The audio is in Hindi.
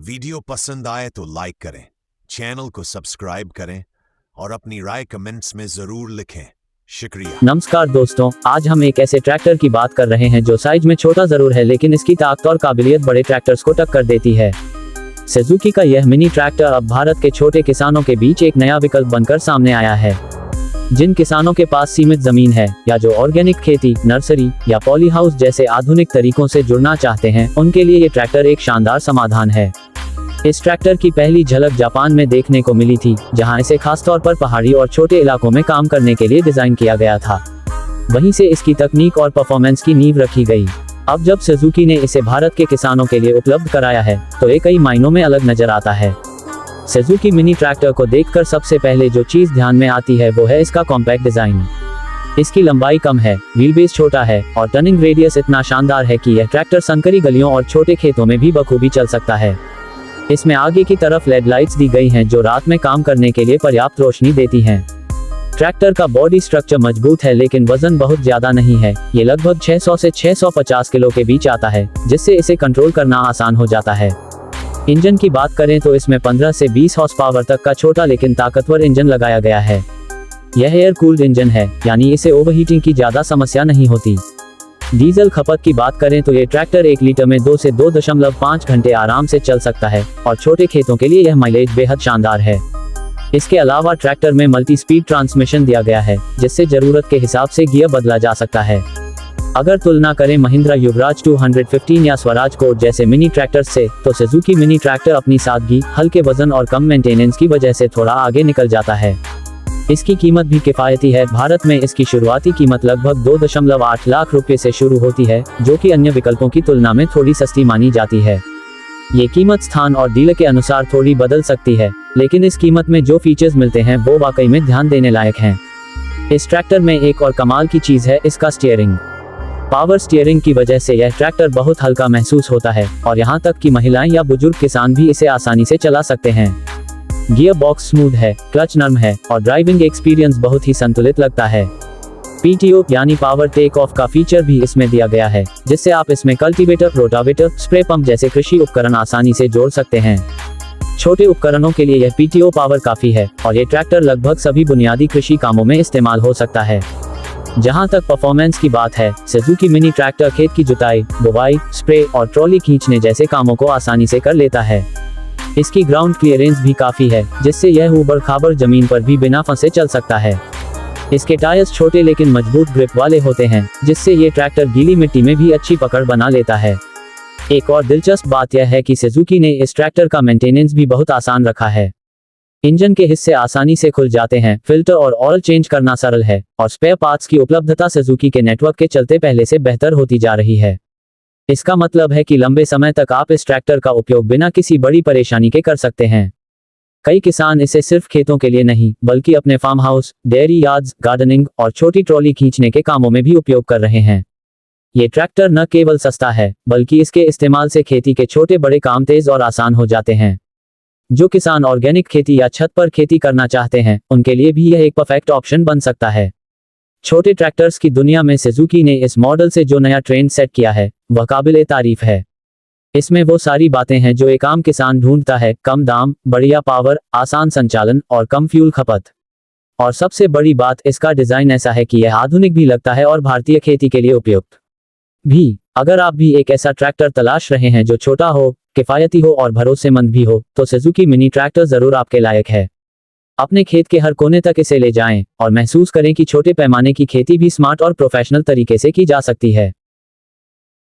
वीडियो पसंद आए तो लाइक करें, चैनल को सब्सक्राइब करें और अपनी राय कमेंट्स में जरूर लिखें। शुक्रिया। नमस्कार दोस्तों, आज हम एक ऐसे ट्रैक्टर की बात कर रहे हैं जो साइज में छोटा जरूर है लेकिन इसकी ताकत और काबिलियत बड़े ट्रैक्टर्स को टक्कर देती है। सुजुकी का यह मिनी ट्रैक्टर अब भारत के छोटे किसानों के बीच एक नया विकल्प बनकर सामने आया है। जिन किसानों के पास सीमित जमीन है या जो ऑर्गेनिक खेती, नर्सरी या पॉली हाउस जैसे आधुनिक तरीकों से जुड़ना चाहते हैं, उनके लिए ये ट्रैक्टर एक शानदार समाधान है। इस ट्रैक्टर की पहली झलक जापान में देखने को मिली थी, जहां इसे खासतौर पर पहाड़ी और छोटे इलाकों में काम करने के लिए डिजाइन किया गया था। वहीं से इसकी तकनीक और परफॉर्मेंस की नींव रखी गई। अब जब सुजुकी ने इसे भारत के किसानों के लिए उपलब्ध कराया है, तो ये कई मायनों में अलग नजर आता है। सुजुकी मिनी ट्रैक्टर को देखकर सबसे पहले जो चीज ध्यान में आती है वो है इसका कॉम्पैक्ट डिजाइन। इसकी लंबाई कम है, व्हील बेस छोटा है और टर्निंग रेडियस इतना शानदार है कि यह ट्रैक्टर संकरी गलियों और छोटे खेतों में भी बखूबी चल सकता है। इसमें आगे की तरफ लेड लाइट्स दी गई हैं जो रात में काम करने के लिए पर्याप्त रोशनी देती हैं। ट्रैक्टर का बॉडी स्ट्रक्चर मजबूत है लेकिन वजन बहुत ज्यादा नहीं है। ये लगभग 600 से 650 किलो के बीच आता है, जिससे इसे कंट्रोल करना आसान हो जाता है। इंजन की बात करें तो इसमें 15 से 20 हॉर्स पावर तक का छोटा लेकिन ताकतवर इंजन लगाया गया है। यह एयर कूल्ड इंजन है, यानी इसे ओवरहीटिंग की ज्यादा समस्या नहीं होती। डीजल खपत की बात करें तो ये ट्रैक्टर 1 लीटर में 2 से 2.5 घंटे आराम से चल सकता है और छोटे खेतों के लिए यह माइलेज बेहद शानदार है। इसके अलावा ट्रैक्टर में मल्टी स्पीड ट्रांसमिशन दिया गया है, जिससे जरूरत के हिसाब से गियर बदला जा सकता है। अगर तुलना करें महिंद्रा युवराज 215 या स्वराज कोड जैसे मिनी ट्रैक्टर से, तो सुजुकी मिनी ट्रैक्टर अपनी सादगी, हल्के वजन और कम मेंटेनेंस की वजह से थोड़ा आगे निकल जाता है। इसकी कीमत भी किफायती है। भारत में इसकी शुरुआती कीमत लगभग 2.8 लाख रुपए से शुरू होती है, जो कि अन्य विकल्पों की तुलना में थोड़ी सस्ती मानी जाती है। ये कीमत स्थान और डीलर के अनुसार थोड़ी बदल सकती है, लेकिन इस कीमत में जो फीचर्स मिलते हैं वो वाकई में ध्यान देने लायक हैं। इस ट्रैक्टर में एक और कमाल की चीज है इसका स्टीयरिंग। पावर स्टीयरिंग की वजह से यह ट्रैक्टर बहुत हल्का महसूस होता है और यहाँ तक कि महिलाएं या बुजुर्ग किसान भी इसे आसानी से चला सकते हैं। गियर बॉक्स स्मूथ है, क्लच नरम है और ड्राइविंग एक्सपीरियंस बहुत ही संतुलित लगता है। पीटीओ यानी पावर टेक ऑफ का फीचर भी इसमें दिया गया है, जिससे आप इसमें कल्टीवेटर, रोटावेटर, स्प्रे पंप जैसे कृषि उपकरण आसानी से जोड़ सकते हैं। छोटे उपकरणों के लिए यह पीटीओ पावर काफी है और ये ट्रैक्टर लगभग सभी बुनियादी कृषि कामों में इस्तेमाल हो सकता है। जहां तक परफॉर्मेंस की बात है, सुजुकी मिनी ट्रैक्टर खेत की जुताई, बुवाई, स्प्रे और ट्रॉली खींचने जैसे कामों को आसानी से कर लेता है। इसकी ग्राउंड क्लियरेंस भी काफी है, जिससे यह ऊबड़ खाबड़ जमीन पर भी बिना फंसे चल सकता है। इसके टायर्स छोटे लेकिन मजबूत ग्रिप वाले होते हैं, जिससे ये ट्रैक्टर गीली मिट्टी में भी अच्छी पकड़ बना लेता है। एक और दिलचस्प बात यह है कि सुजुकी ने इस ट्रैक्टर का मेंटेनेंस भी बहुत आसान रखा है। इंजन के हिस्से आसानी से खुल जाते हैं, फिल्टर और ऑयल चेंज करना सरल है और स्पेयर पार्ट्स की उपलब्धता सुजुकी के नेटवर्क के चलते पहले से बेहतर होती जा रही है। इसका मतलब है कि लंबे समय तक आप इस ट्रैक्टर का उपयोग बिना किसी बड़ी परेशानी के कर सकते हैं। कई किसान इसे सिर्फ खेतों के लिए नहीं, बल्कि अपने farm house, dairy yards, gardening और छोटी ट्रॉली खींचने के कामों में भी उपयोग कर रहे हैं। ये ट्रैक्टर न केवल सस्ता है, बल्कि इसके इस्तेमाल से खेती के छोटे बड़े काम तेज और आसान हो जाते हैं। जो किसान ऑर्गेनिक खेती या छत पर खेती करना चाहते हैं, उनके लिए भी यह एक परफेक्ट ऑप्शन बन सकता है। छोटे ट्रैक्टर्स की दुनिया में सुजुकी ने इस मॉडल से जो नया ट्रेंड सेट किया है, वह काबिले तारीफ है। इसमें वो सारी बातें हैं जो एक आम किसान ढूंढता है: कम दाम, बढ़िया पावर, आसान संचालन और कम फ्यूल खपत। और सबसे बड़ी बात, इसका डिजाइन ऐसा है कि यह आधुनिक भी लगता है और भारतीय खेती के लिए उपयुक्त भी। अगर आप भी एक ऐसा ट्रैक्टर तलाश रहे हैं जो छोटा हो, किफायती हो और भरोसेमंद भी हो, तो सुजुकी मिनी ट्रैक्टर जरूर आपके लायक है। अपने खेत के हर कोने तक इसे ले जाएं और महसूस करें कि छोटे पैमाने की खेती भी स्मार्ट और प्रोफेशनल तरीके से की जा सकती है।